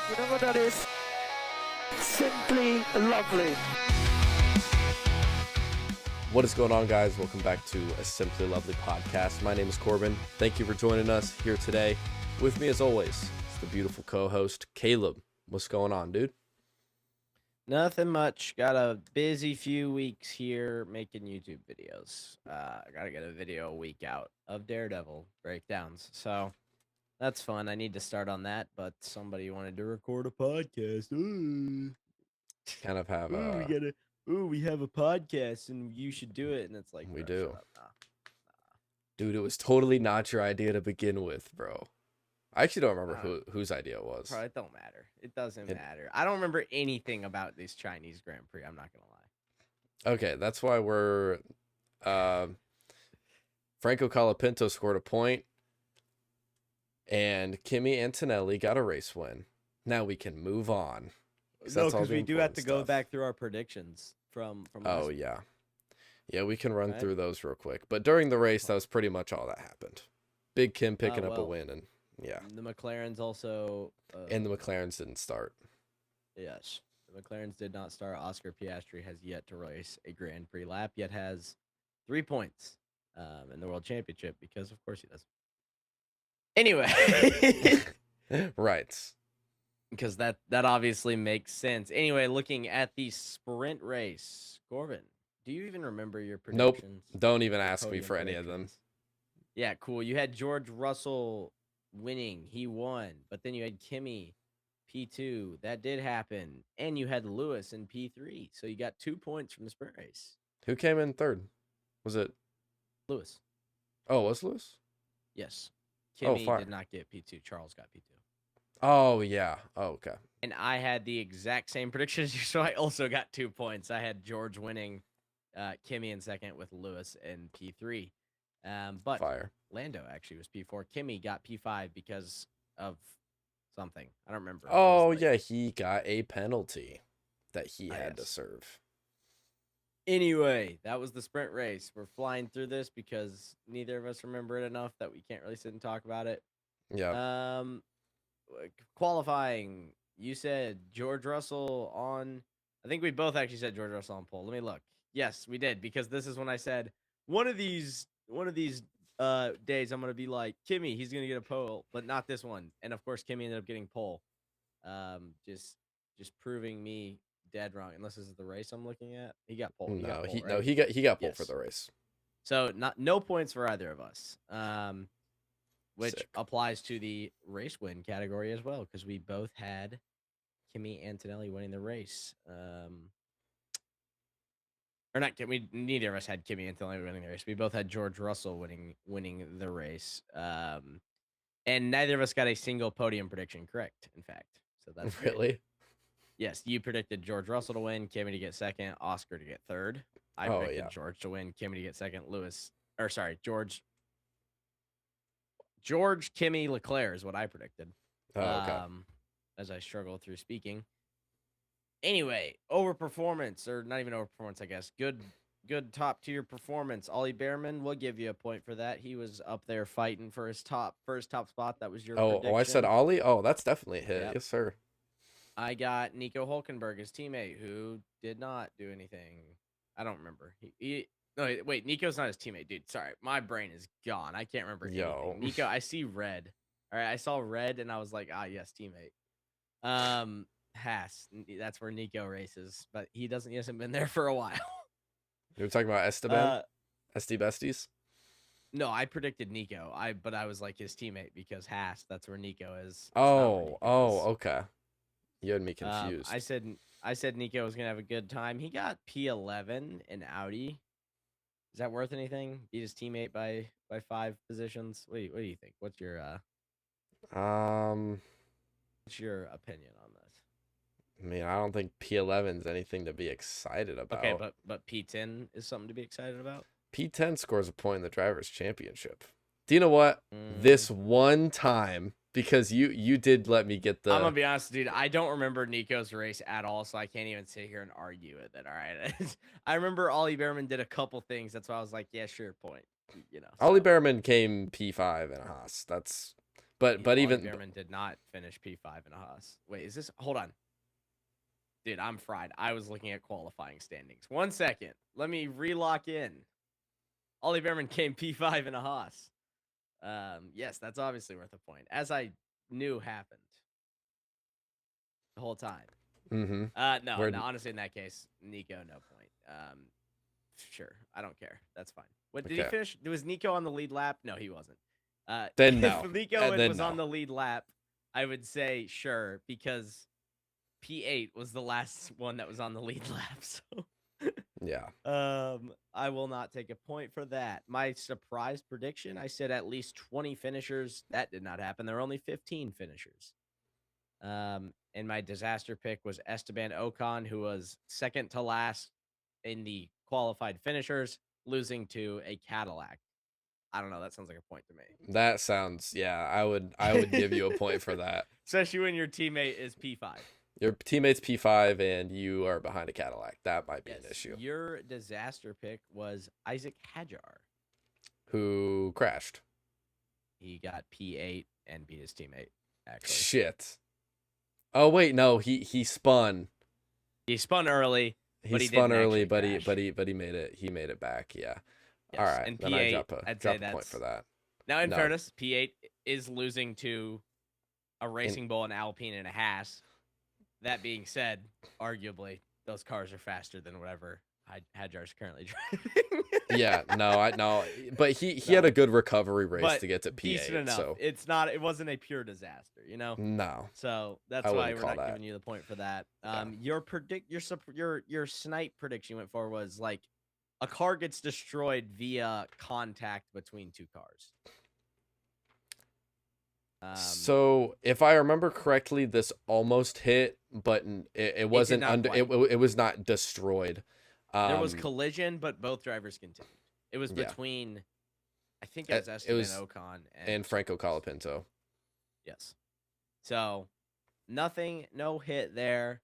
You know what that is? Simply lovely. What is going on, guys? Welcome back to a Simply Lovely podcast. My name is Corbin. Thank you for joining us here today. With me, as always, is the beautiful co-host, Caleb. What's going on, dude? Nothing much. Got a busy few weeks here making YouTube videos. I gotta get a video a week out of Daredevil breakdowns. So that's fun. I need to start on that, but somebody wanted to record a podcast. Ooh. Kind of have we have a podcast and you should do it. And it's like, We bro, do. shut up. Nah. Dude, it was totally not your idea to begin with, bro. I actually don't remember whose idea it was. Bro, it don't matter. It doesn't matter. I don't remember anything about this Chinese Grand Prix. I'm not gonna lie. Okay, that's why we're Franco Colapinto scored a point, and Kimi Antonelli got a race win. Now we can move on. No, because we do have to go back through our predictions from Oh, last yeah. Yeah, we can run Okay. through those real quick. But during the race, that was pretty much all that happened. Big Kim picking up a well, win, and yeah. The McLarens also. And the McLarens didn't start. Yes, the McLarens did not start. Oscar Piastri has yet to race a Grand Prix lap, yet has 3 points in the World Championship because, of course, he does. Anyway, Right. because that obviously makes sense. Anyway, looking at the sprint race, Corbin, do you even remember your Nope. predictions? Don't even ask me Podium for any of them. predictions? Yeah, cool. You had George Russell winning. He won. But then you had Kimi P2. That did happen. And you had Lewis in P3. So you got 2 points from the sprint race. Who came in third? Was it? Lewis. Oh, was Lewis? Yes. Oh, Kimi fire. did not get P2. Charles got P2. Oh, yeah. Oh, okay. And I had the exact same prediction as you, so I also got 2 points. I had George winning, Kimi in second with Lewis in P3. But Fire. Lando actually was P4. Kimi got P5 because of something. I don't remember. It Oh, was like- yeah. He got a penalty that he had to yes. serve. Anyway, that was the sprint race. We're flying through this because neither of us remember it enough that we can't really sit and talk about it. Yeah. Qualifying, you said George Russell on. I think we both actually said George Russell on pole. Let me look. Yes, we did, because this is when I said one of these days I'm gonna be like Kimi, he's gonna get a pole, but not this one. And of course, Kimi ended up getting pole. Just proving me dead wrong. Unless this is the race I'm looking at. He got pole. No, got pole, he right? got pole for Yes. the race. So no points for either of us. Which Sick. applies to the race win category as well, because we both had Kimi Antonelli winning the race. Or not, neither of us had Kimi Antonelli winning the race. We both had George Russell winning the race. And neither of us got a single podium prediction correct, in fact. So that's great. Really? Yes, you predicted George Russell to win, Kimi to get second, Oscar to get third. I Oh, predicted yeah. George to win, Kimi to get second, George, Kimi, Leclerc is what I predicted. Oh, okay. As I struggle through speaking. Anyway, overperformance, or not even overperformance, I guess. Good top tier performance. Ollie Behrman, we'll give you a point for that. He was up there fighting for his first top spot. That was your prediction. I said Ollie? Oh, that's definitely a hit. Yep. Yes, sir. I got Nico Hulkenberg, his teammate, who did not do anything. I don't remember. No, wait, Nico's not his teammate, dude. Sorry, my brain is gone. I can't remember Yo. anything. Nico, I see red. All right, I saw red, and I was like, yes, teammate. Haas. That's where Nico races, but he hasn't been there for a while. You were talking about Esteban? SD Besties? No, I predicted Nico. But I was like his teammate because Haas. That's where Nico is. It's not where Nico is. Okay. You had me confused. I said Nico was gonna have a good time. He got P11 in Audi. Is that worth anything? Beat his teammate by 5 positions. What do you think? What's your opinion on this? I mean, I don't think P11 is anything to be excited about. Okay, but P10 is something to be excited about. P10 scores a point in the Drivers' Championship. Do you know what? This one time, because you did let me get the... I'm going to be honest, dude. I don't remember Nico's race at all, so I can't even sit here and argue it. All right. I remember Ollie Behrman did a couple things. That's why I was like, yeah, sure, point. You know. Ollie Behrman came P5 in a Haas. but Ollie even Behrman did not finish P5 in a Haas. Wait, is this? Hold on. Dude, I'm fried. I was looking at qualifying standings. 1 second. Let me relock in. Ollie Behrman came P5 in a Haas. Yes, that's obviously worth a point, as I knew happened the whole time. mm-hmm. No, honestly, in that case, Nico, no point. Sure, I don't care. That's fine. What did he Okay. finish? Was Nico on the lead lap? No, he wasn't. Then no. If Nico And then was no. on the lead lap, I would say sure, because P8 was the last one that was on the lead lap. So Yeah. I will not take a point for that. My surprise prediction, I said at least 20 finishers. That did not happen. There were only 15 finishers. And my disaster pick was Esteban Ocon, who was second to last in the qualified finishers, losing to a Cadillac. I don't know. That sounds like a point to me. That sounds, yeah, I would give you a point for that. Especially when your teammate is P5. Your teammate's P5 and you are behind a Cadillac. That might be an issue. Your disaster pick was Isaac Hadjar, who crashed. He got P8 and beat his teammate, actually. Shit. Oh wait, no, he spun. He spun early. He spun early, but he made it. He made it back. Yeah. Yes. All right. And then P8, I drop a point for that. Now, in No. fairness, P8 is losing to a Racing Bull, an Alpine, and a Haas. That being said, arguably, those cars are faster than whatever Hadjar's currently driving. Yeah, no, but he had a good recovery race But to get to P8. decent enough. So It wasn't a pure disaster, you know? no, So that's I why wouldn't we're call not that. giving you the point for that. Yeah. Your snipe prediction you went for was like a car gets destroyed via contact between two cars. So if I remember correctly, this almost hit, but it wasn't not under. quite. It was not destroyed. There was collision, but both drivers continued. It was Yeah. between, I think it was It Esteban was- Ocon and Franco Colapinto. Yes. So nothing, no hit there.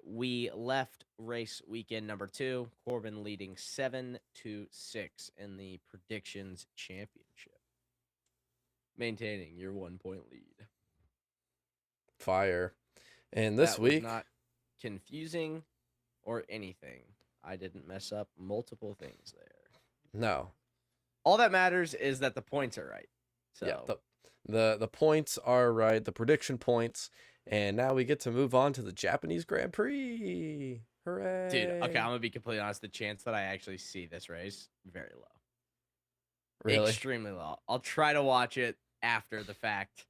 We left race weekend number 2. Corbin leading 7-6 in the predictions championship, maintaining your 1-point lead. Fire. And this That was week, not confusing or anything. I didn't mess up multiple things there. no. All that matters is that the points are right. So Yeah, the points are right, the prediction points, and now we get to move on to the Japanese Grand Prix. Hooray! dude, okay, I'm gonna be completely honest. The chance that I actually see this race, very low. Really? Extremely low. I'll try to watch it after the fact.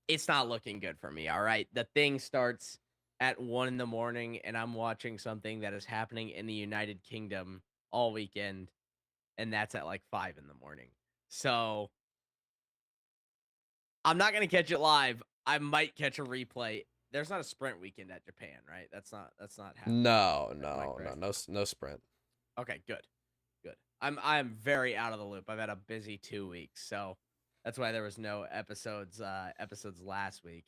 It's not looking good for me, all right? The thing starts at 1 a.m, and I'm watching something that is happening in the United Kingdom all weekend, and that's at like 5 a.m. So I'm not gonna catch it live. I might catch a replay. There's not a sprint weekend at Japan, right? That's not happening. No, Am I correct? no sprint. Okay, good. I'm very out of the loop. I've had a busy 2 weeks, so that's why there was no episodes last week.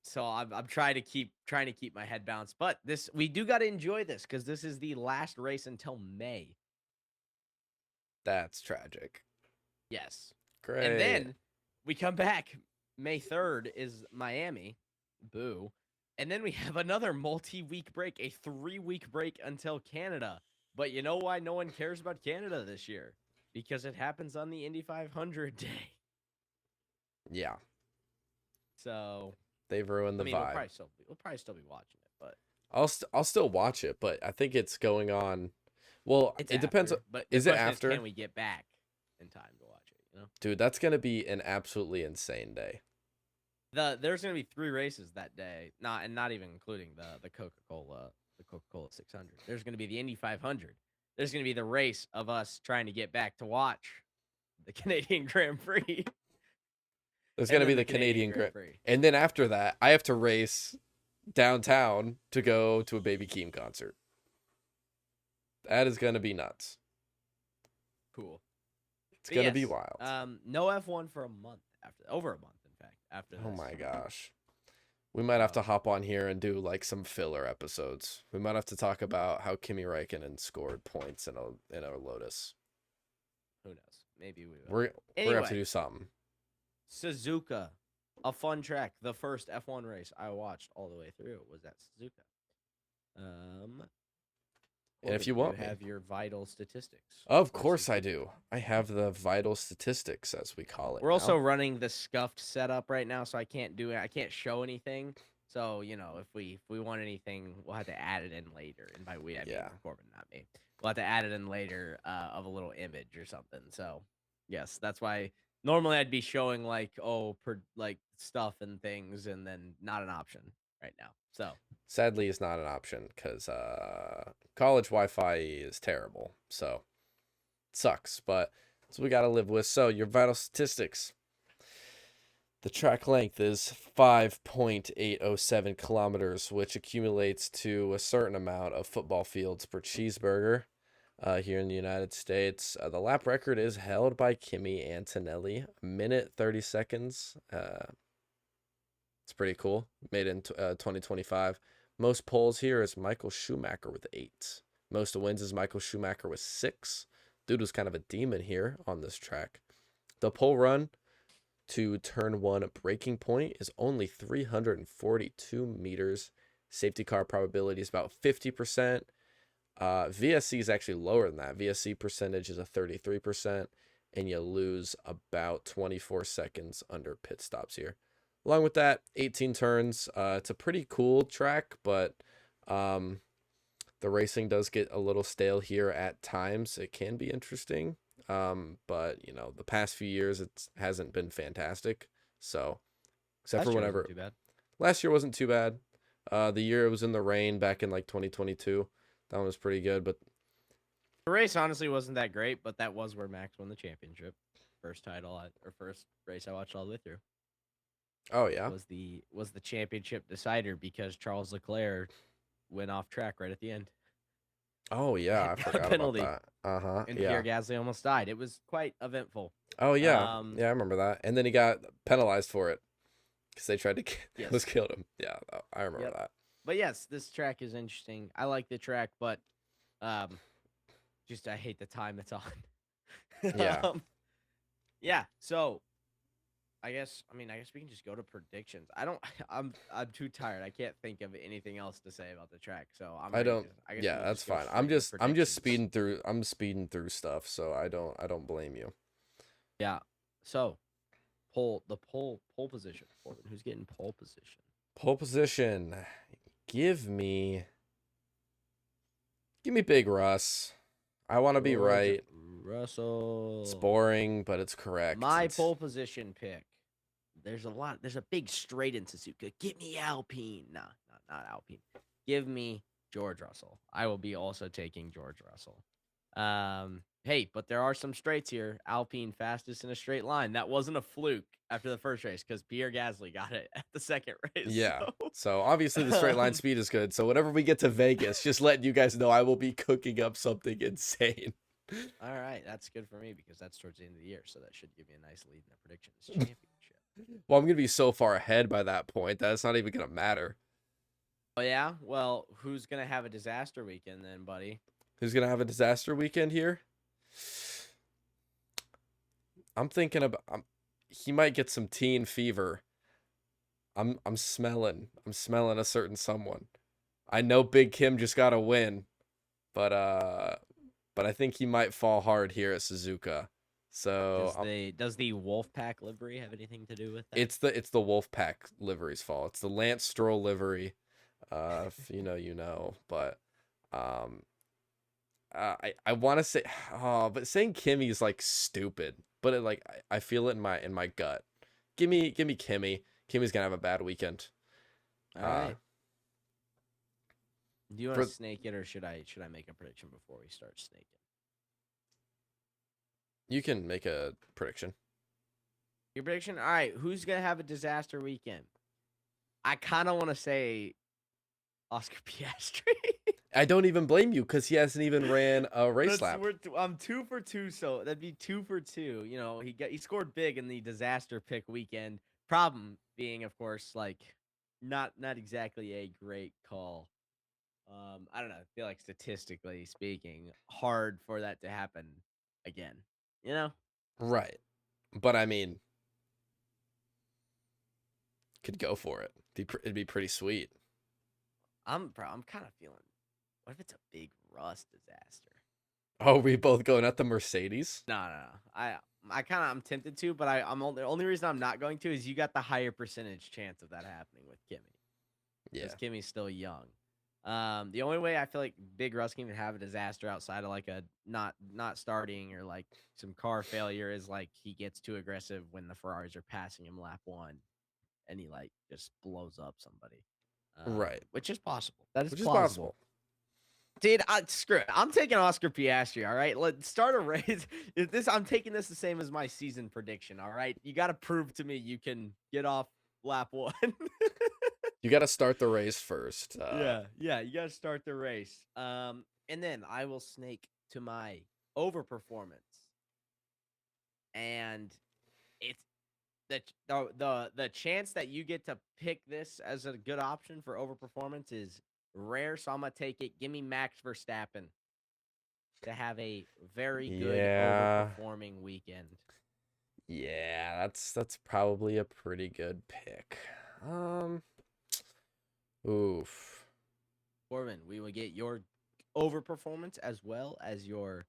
So I'm trying to keep my head balanced. But we do got to enjoy this because this is the last race until May. That's tragic. Yes. Great. And then we come back. May 3rd is Miami. Boo. And then we have another multi-week break, a 3-week break until Canada. But you know why no one cares about Canada this year? Because it happens on the Indy 500 day. Yeah, So they've ruined the I mean, vibe. we'll probably still be watching it, but I'll still watch it, but I think it's going on. Well, it's it depends. after, But the Is it question after? Can we get back in time to watch it? You know, Dude, that's gonna be an absolutely insane day. there's gonna be 3 races that day, not even including the Coca-Cola 600. There's gonna be the Indy 500. There's gonna be the race of us trying to get back to watch the Canadian Grand Prix. There's And gonna be then the Canadian Grand Prix. and then after that, I have to race downtown to go to a Baby Keem concert. That is gonna be nuts. Cool. It's But gonna be yes, wild. No F1 for over a month, in fact. After this. Oh my gosh. We might have to hop on here and do like some filler episodes. We might have to talk about how Kimi Räikkönen scored points in a Lotus. Who knows? Maybe we will. We're gonna have to do something. Suzuka, a fun track. The first F1 race I watched all the way through was at Suzuka. And if you want have your vital statistics. Of course I do. I have the vital statistics, as we call it. We're also running the scuffed setup right now, so I can't do it. I can't show anything. So, if we want anything, we'll have to add it in later. And by we, I mean Corbin, not me. We'll have to add it in later of a little image or something. So, yes, that's why normally I'd be showing stuff and things, and then not an option right now. So sadly, it's not an option because college Wi-Fi is terrible. So it sucks, but that's what we got to live with. So your vital statistics. The track length is 5.807 kilometers, which accumulates to a certain amount of football fields per cheeseburger here in the United States. The lap record is held by Kimi Antonelli, a minute 30 seconds. It's pretty cool. Made in 2025. Most poles here is Michael Schumacher with 8. Most wins is Michael Schumacher with 6. Dude was kind of a demon here on this track. The pole run to turn 1 breaking point is only 342 meters. Safety car probability is about 50%. VSC is actually lower than that. VSC percentage is a 33%, and you lose about 24 seconds under pit stops here. Along with that, 18 turns. It's a pretty cool track, but the racing does get a little stale here at times. It can be interesting, but the past few years it hasn't been fantastic. So, except for whenever last year wasn't too bad. The year it was in the rain back in 2022, that one was pretty good. But the race honestly wasn't that great, but that was where Max won the championship, first race I watched all the way through. Oh yeah, was the championship decider because Charles Leclerc went off track right at the end. Oh yeah, I forgot penalty. About that. And Pierre Gasly almost died. It was quite eventful. Oh yeah, I remember that. And then he got penalized for it because they tried to killed him. Yeah, I remember that. But yes, this track is interesting. I like the track, but just I hate the time it's on. Yeah. Yeah. So I guess we can just go to predictions. I'm too tired. I can't think of anything else to say about the track. So that's fine. I'm just speeding through. I'm speeding through stuff, so I don't blame you. Yeah. So pole position. Who's getting pole position? Pole position. Give me Big Russ. I want to be right. Russell. It's boring, but it's correct. My pole position pick. There's a big straight in Suzuka. Give me Alpine. No, not Alpine. Give me George Russell. I will be also taking George Russell. Hey, but there are some straights here. Alpine fastest in a straight line. That wasn't a fluke after the first race because Pierre Gasly got it at the second race. Yeah. So obviously the straight line speed is good. So whenever we get to Vegas, just letting you guys know I will be cooking up something insane. All right. That's good for me because that's towards the end of the year. So that should give me a nice lead in the predictions championship. Well, I'm going to be so far ahead by that point that it's not even going to matter. Oh, yeah? Well, who's going to have a disaster weekend then, buddy? Who's going to have a disaster weekend here? I'm thinking about he might get some teen fever. I'm smelling a certain someone. I know Big Kim just got a win, but I think he might fall hard here at Suzuka. So does the Wolfpack livery have anything to do with that? It's the Wolfpack livery's fault. It's the Lance Stroll livery. If you know, but I want to say, but saying Kimmy is stupid, but I feel it in my gut. Give me Kimmy. Kimmy's gonna have a bad weekend. All right. Do you want to snake it, or should I make a prediction before we start snaking? You can make a prediction. Your prediction? All right. Who's gonna have a disaster weekend? I kind of want to say Oscar Piastri. I don't even blame you because he hasn't even ran a race lap. I'm 2 for 2, so that'd be 2 for 2. He scored big in the disaster pick weekend. Problem being, of course, not exactly a great call. I don't know. I feel like statistically speaking, hard for that to happen again. Right. But I mean, could go for it. It'd be pretty sweet. I'm kind of feeling. What if it's a big rust disaster? Oh, we both going at the Mercedes? No. I'm tempted to, but the only reason I'm not going to is you got the higher percentage chance of that happening with Kimmy. Yeah. Because Kimmy's still young. The only way I feel like Big Russ can even have a disaster outside of like a not starting or like some car failure is like he gets too aggressive when the Ferraris are passing him lap 1, and he like just blows up somebody. Right. Which is possible. That is Which is plausible. possible. Dude, screw it. I'm taking Oscar Piastri, all right? Let's start a race. I'm taking this the same as my season prediction, all right? You got to prove to me you can get off lap 1. You got to start the race first. Yeah, you got to start the race. And then I will snake to my overperformance. And it's the chance that you get to pick this as a good option for overperformance is rare, so I'm gonna take it. Give me Max Verstappen to have a very good overperforming weekend. Yeah, that's probably a pretty good pick. Oof. Corbin, we will get your overperformance as well as your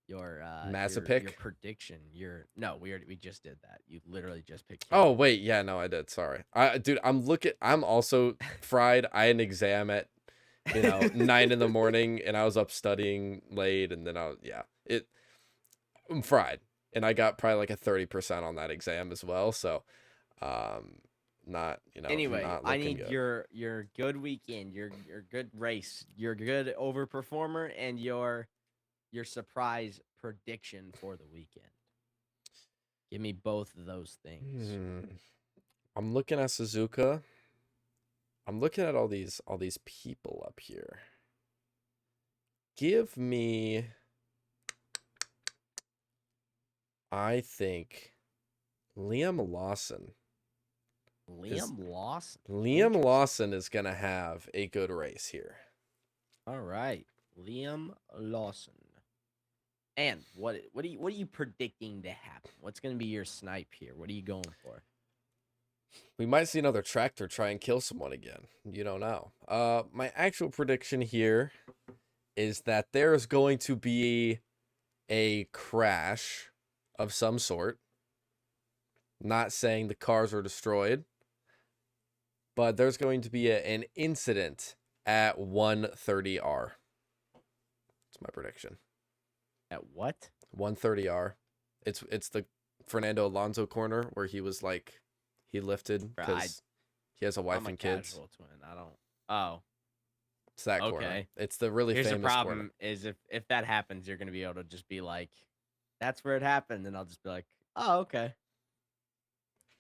Massive your pick? prediction. We just did that. You literally just picked. Oh wait, yeah, no, I did. Sorry, dude, I'm also fried. I had an exam at 9 in the morning, and I was up studying late, and then I'm fried, and I got probably like a 30% on that exam as well. So, not Anyway, not I looking need good. your good weekend, your good race, your good overperformer, and your surprise prediction for the weekend. Give me both of those things. I'm looking at Suzuka. I'm looking at all these people up here. Give me, I think, Liam Lawson. Liam Lawson. Liam Lawson is gonna have a good race here. All right, Liam Lawson. And what are you predicting to happen? What's going to be your snipe here? What are you going for? We might see another tractor try and kill someone again. You don't know. My actual prediction here is that there's going to be a crash of some sort. Not saying the cars are destroyed, but there's going to be an incident at 130R. That's my prediction. At what? 130R. It's the Fernando Alonso corner where he was like, he lifted because he has a wife and kids. Casual twin. I don't. Oh, it's that corner. Okay. It's the really here's famous the problem corner. is if that happens, you're gonna be able to just be like, that's where it happened, and I'll just be like, oh, okay.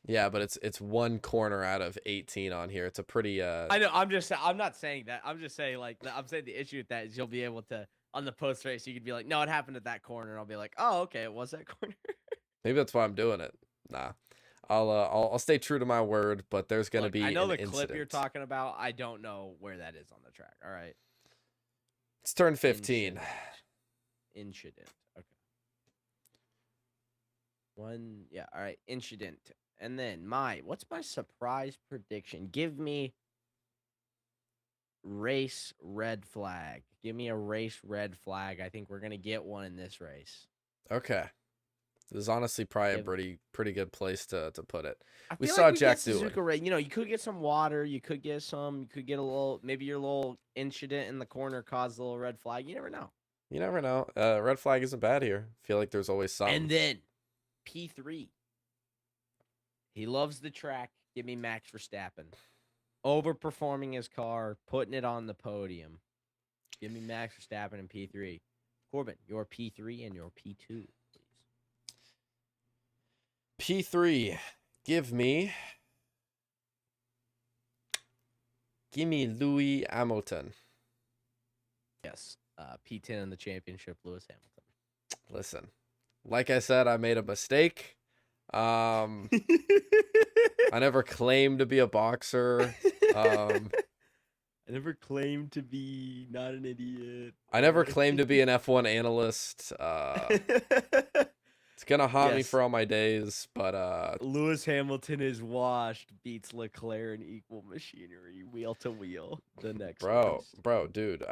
Yeah, but it's one corner out of 18 on here. It's a pretty I know. I'm not saying that. I'm just saying I'm saying the issue with that is you'll be able to on the post race you could be like, no, it happened at that corner, and I'll be like, oh, okay, it was that corner. Maybe that's why I'm doing it. Nah, I'll stay true to my word, but there's gonna be. I know the incident. clip you're talking about. I don't know where that is on the track. All right. It's turn 15. Incident. Okay. All right. Incident. And then what's my surprise prediction? Give me race red flag. Give me a race red flag. I think we're going to get one in this race. Okay. This is honestly probably a pretty good place to put it. We saw Jack do it. You could get some water. You could get a little, maybe your little incident in the corner caused a little red flag. You never know. You never know. Red flag isn't bad here. I feel like there's always something. And then P3. He loves the track. Give me Max Verstappen. Overperforming his car, putting it on the podium. Give me Max Verstappen and P3. Corbin, your P3 and your P2, please. P3. Give me Louis Hamilton. Yes. P10 in the championship, Lewis Hamilton. Listen, like I said, I made a mistake. I never claimed to be a boxer. I never claimed to be not an idiot. I never claimed to be an F1 analyst. It's gonna haunt me Yes. for all my days, but Lewis Hamilton is washed, beats Leclerc in equal machinery, wheel to wheel. The next race. dude,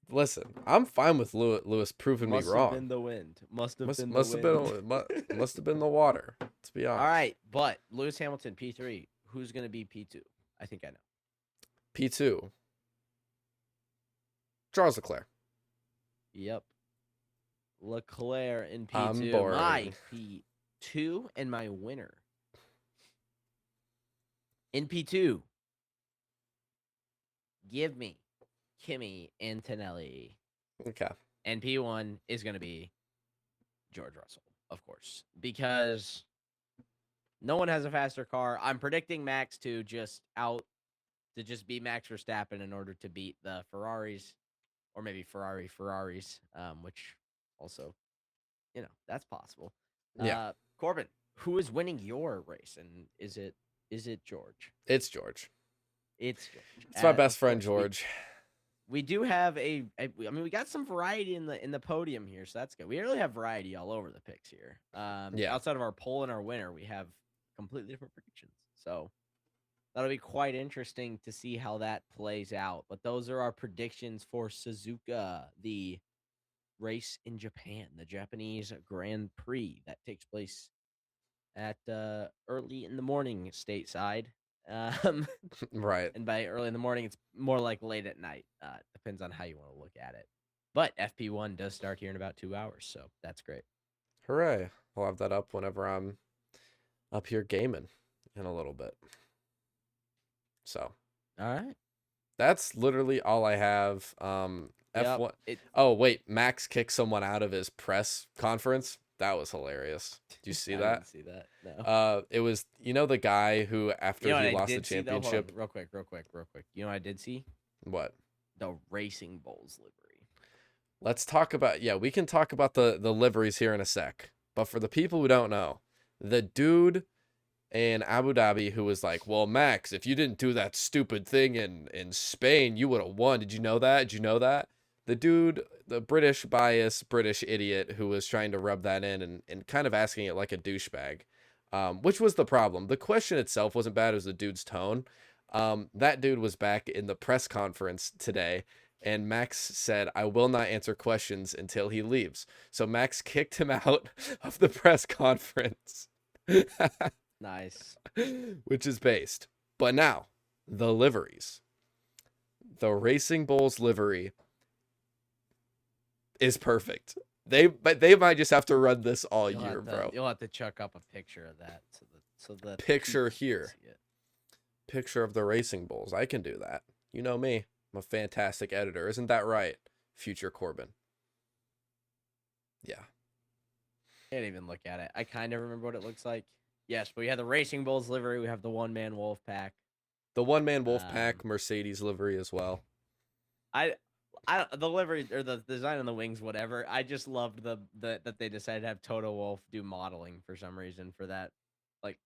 listen, I'm fine with Lewis proving Must me have wrong. been the wind. Must have been Must the have wind. been must have been the water. Let's be honest. All right, but Lewis Hamilton P3. Who's gonna be P2? I think I know. P2. Charles Leclerc. Yep. Leclerc in P2. I'm boring. My P2 and my winner. In P2. Give me Kimi Antonelli. Okay. And P1 is going to be George Russell, of course, because no one has a faster car. I'm predicting Max to just be Max Verstappen in order to beat the Ferraris, or maybe Ferraris, which also, that's possible. Yeah. Corbin, who is winning your race, and is it George? It's George. It's George. It's my best Of friend course, George. We do have we got some variety in the podium here, so that's good. We really have variety all over the picks here. Yeah. Outside of our poll and our winner, we have completely different predictions. So that'll be quite interesting to see how that plays out. But those are our predictions for Suzuka, the race in Japan, the Japanese Grand Prix that takes place at early in the morning stateside. Right. And by early in the morning, it's more like late at night. Depends on how you want to look at it. But FP1 does start here in about 2 hours, so that's great. Hooray. I'll have that up whenever I'm up here gaming in a little bit. So. All right. That's literally all I have. F1. Oh, wait. Max kicked someone out of his press conference. That was hilarious. Did you see I that? didn't see that. No. It was, the guy who, after he lost the championship. Real quick. You know what I did see? What? The Racing Bulls livery. Let's talk about, we can talk about the liveries here in a sec. But for the people who don't know, the dude in Abu Dhabi who was like, well, Max, if you didn't do that stupid thing in Spain, you would have won. Did you know that? Did you know that? The dude, the British idiot who was trying to rub that in and kind of asking it like a douchebag, which was the problem. The question itself wasn't bad. It was the dude's tone. That dude was back in the press conference today, and Max said, I will not answer questions until he leaves. So Max kicked him out of the press conference. Nice. Which is based. But now, the liveries. The Racing Bulls livery is perfect. They might just have to run this all year, bro. You'll have to chuck up a picture of that so the Picture people can here. see it. Picture of the Racing Bulls. I can do that. You know me. I'm a fantastic editor. Isn't that right, future Corbin? Yeah. Can't even look at it. I kind of remember what it looks like. Yes, but we have the Racing Bulls livery. We have the one-man wolf pack. The one-man wolf pack Mercedes livery as well. The livery or the design on the wings, whatever. I just loved that they decided to have Toto Wolff do modeling for some reason for that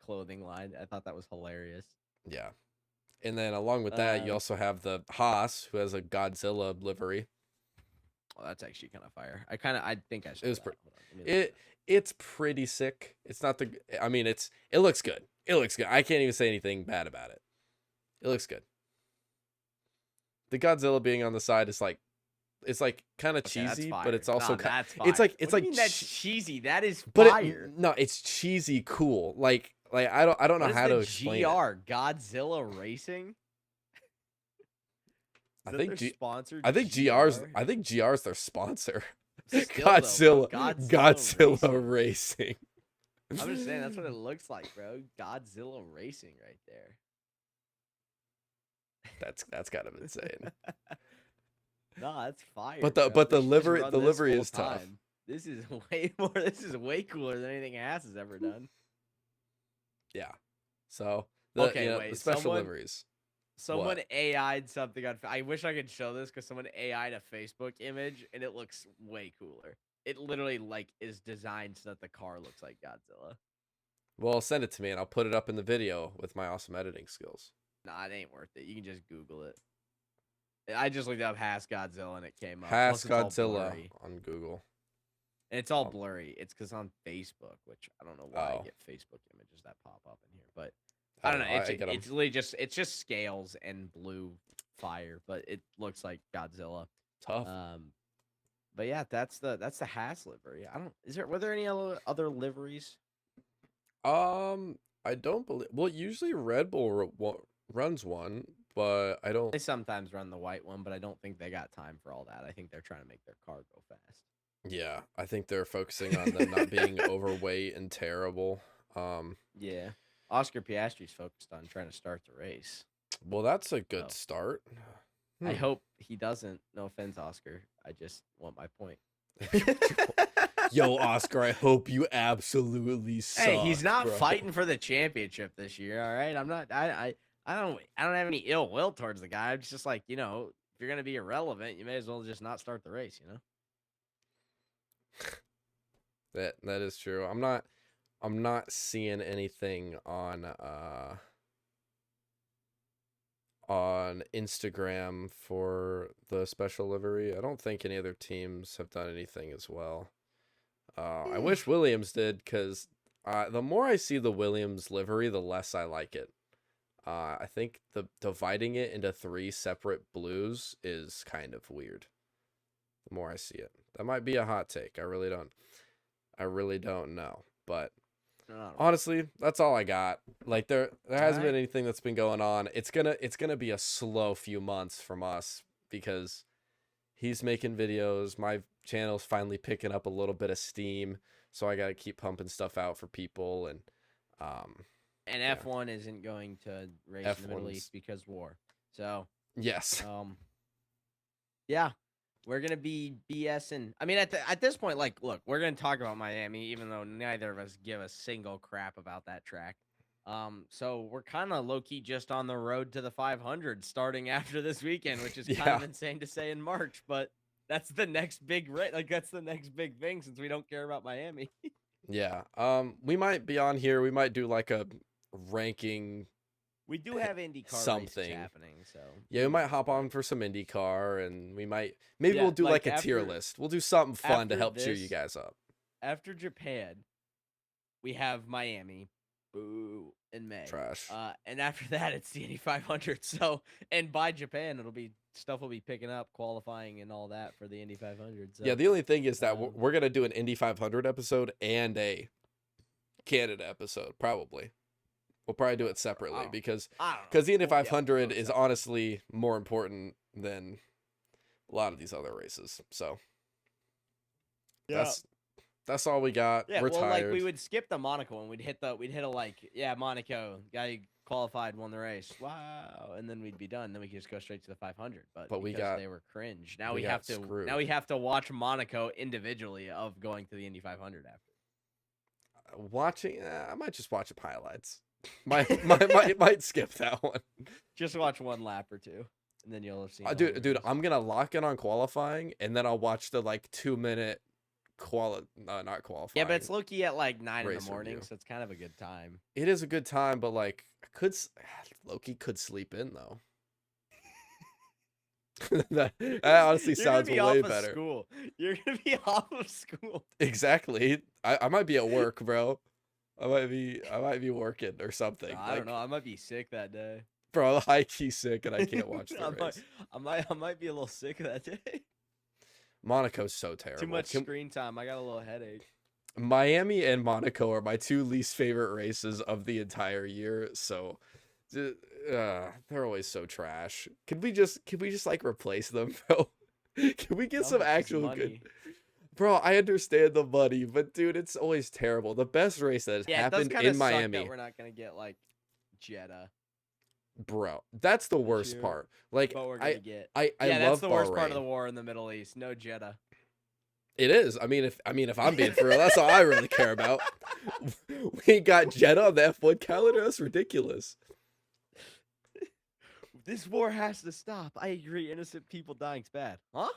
clothing line. I thought that was hilarious. Yeah. And then along with that, you also have the Haas, who has a Godzilla livery. Oh, that's actually kind of fire. I think I should. It was it's pretty sick. It's not it looks good. It looks good. I can't even say anything bad about it. It looks good. The Godzilla being on the side is it's kind of cheesy, but it's also that's it's like that's cheesy. That is but fire. it's cheesy cool. Like I don't know how to explain GR it. Godzilla Racing. I think sponsored. I think GR's their sponsor. Still, Godzilla Racing. I'm just saying that's what it looks like, bro. Godzilla Racing right there. That's kind of insane. No, that's fire. But the livery is tough. This is way cooler than anything Haas has ever done. Yeah. So the special liveries. Someone AI'd something on. I wish I could show this because someone AI'd a Facebook image and it looks way cooler. It literally is designed so that the car looks like Godzilla. Well, send it to me and I'll put it up in the video with my awesome editing skills. Nah, it ain't worth it. You can just Google it. I just looked up Haas Godzilla and it came up. Haas Godzilla on Google. And it's all blurry. It's because on Facebook, which I don't know why I get Facebook images that pop up in here, but I don't know. It's literally just scales and blue fire, but it looks like Godzilla. Tough. But yeah, that's the Haas livery. Were there any other liveries? I don't believe. Well, usually Red Bull runs one, but I don't. They sometimes run the white one, but I don't think they got time for all that. I think they're trying to make their car go fast. Yeah, I think they're focusing on them not being overweight and terrible. Yeah, Oscar Piastri's focused on trying to start the race. Well, that's a good start. I hope he doesn't. No offense, Oscar. I just want my point. Yo, Oscar, I hope you absolutely suck. Hey, he's not fighting for the championship this year. All right, I'm not. I don't have any ill will towards the guy. It's just like, if you're gonna be irrelevant, you may as well just not start the race. That is true. I'm not seeing anything on Instagram for the special livery. I don't think any other teams have done anything as well. I wish Williams did, because the more I see the Williams livery, the less I like it. I think the dividing it into 3 separate blues is kind of weird. The more I see it, that might be a hot take. I really don't know. But honestly, that's all I got. Like there hasn't been anything that's been going on. It's gonna be a slow few months from us because he's making videos. My channel's finally picking up a little bit of steam, so I gotta keep pumping stuff out for people. And F1 isn't going to race in the Middle East because war. So yes. Yeah. We're going to be BSing. I mean, at this point, like, look, we're going to talk about Miami, even though neither of us give a single crap about that track. So we're kind of low-key just on the road to the 500 starting after this weekend, which is kind of insane to say in March, but that's the next big that's the next big thing since we don't care about Miami. Yeah. We might be on here. We might do like a ranking. We do have IndyCar races happening, so yeah, we might hop on for some IndyCar, and maybe we'll do like a tier list. We'll do something fun to help cheer you guys up. After Japan, we have Miami, boo, in May. Trash. And after that, it's the Indy 500. So, and by Japan, stuff will be picking up, qualifying and all that for the Indy 500. So, yeah, the only thing is that we're gonna do an Indy 500 episode and a Canada episode, probably. We'll probably do it separately because the Indy 500 is honestly more important than a lot of these other races. So that's all we got. Yeah, we're tired. Like we would skip the Monaco one. We'd hit Monaco guy qualified, won the race. Wow, and then we'd be done. Then we could just go straight to the 500. But they were cringe. Now we have to watch Monaco individually of going to the Indy 500 after. Watching, I might just watch the highlights. might skip that one. Just watch one lap or two, and then you'll have seen. Dude, I'm gonna lock in on qualifying, and then I'll watch the 2-minute not qualifying. Yeah, but it's low-key at 9 in the morning, so it's kind of a good time. It is a good time, but Loki could sleep in though. that honestly sounds way better. School. You're gonna be off of school. Exactly. I might be at work, bro. I might be working or something. I don't know. I might be sick that day. Bro, I'm high-key sick and I can't watch the race. I might be a little sick that day. Monaco's so terrible. Too much screen time. I got a little headache. Miami and Monaco are my 2 least favorite races of the entire year. So they're always so trash. Can we just replace them, bro? Can we get some actual good? Bro, I understand the money, but dude, it's always terrible. The best race that has happened in Miami. That we're not gonna get Jeddah. Bro, that's the worst part. But we're gonna get. I that's love the Bahrain. worst part of the war in the Middle East. No Jeddah. It is. I mean, if I'm being for real, that's all I really care about. We got Jeddah on the F1 calendar. That's ridiculous. This war has to stop. I agree. Innocent people dying's bad. Huh?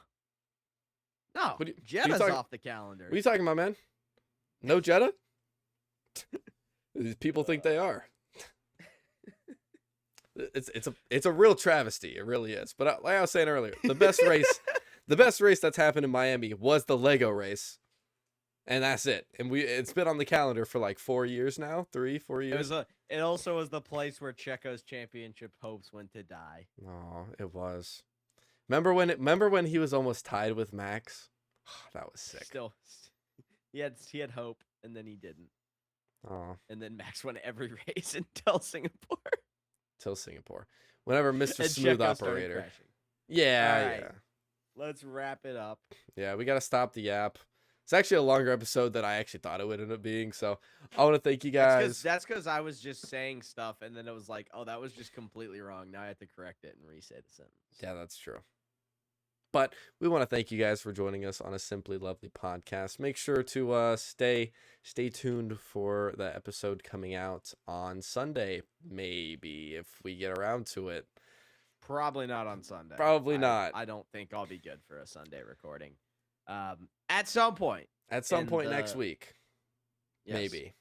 No, Jeddah's off the calendar. What are you talking about, man? No Jeddah? These people think they are. It's a real travesty. It really is. But like I was saying earlier, the best race that's happened in Miami was the Lego race. And that's it. And it's been on the calendar for like 4 years now, 3-4 years. It also was the place where Checo's championship hopes went to die. Oh, it was. Remember when he was almost tied with Max? That was sick. Still, he had hope, and then he didn't. Oh. And then Max won every race until Singapore. Whenever Mr. And Smooth Checo started Operator. crashing. Yeah, All right. yeah. Let's wrap it up. Yeah, we got to stop the YAP. It's actually a longer episode than I actually thought it would end up being. So I want to thank you guys. That's because I was just saying stuff, and then it was like, oh, that was just completely wrong. Now I have to correct it and re-say the sentence. Yeah, that's true. But we want to thank you guys for joining us on a Simply Lovely podcast. Make sure to stay tuned for the episode coming out on Sunday, maybe, if we get around to it. Probably not on Sunday. Probably not. I don't think I'll be good for a Sunday recording. At some point. Next week. Yes. Maybe.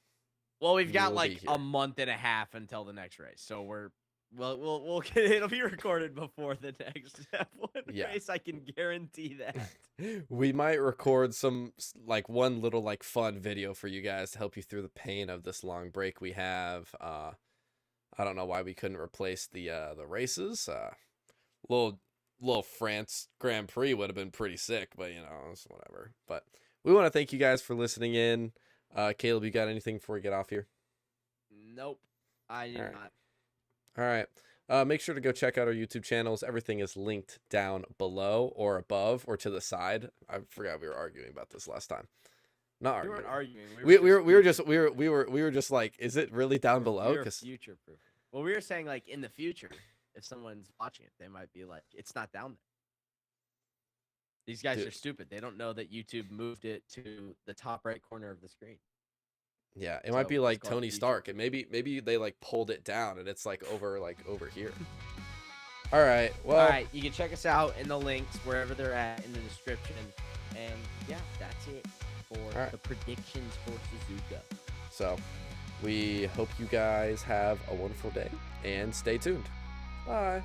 Well, we've got We'll be like here. a month and a half until the next race, so we'll get it'll be recorded before the next Yeah. race. I can guarantee that. We might record some like one little like fun video for you guys to help you through the pain of this long break we have. I don't know why we couldn't replace the races. Little France Grand Prix would have been pretty sick, but it's whatever. But we want to thank you guys for listening in. Caleb, you got anything before we get off here? Nope, I do not. All right. Make sure to go check out our YouTube channels. Everything is linked down below or above or to the side. I forgot we were arguing about this last time. Not We arguing. weren't arguing. We were just like, is it really down below? We were 'Cause future proof. Well, we were saying like in the future, if someone's watching it, they might be like, it's not down there. These guys Dude. are stupid. They don't know that YouTube moved it to the top right corner of the screen. yeah, it might So be it's like called Tony future Stark, and maybe they like pulled it down and it's like over here. All right. Well, All right, you can check us out in the links wherever they're at in the description. And yeah, that's it for right. the predictions for Suzuka. so we hope you guys have a wonderful day and stay tuned. Bye.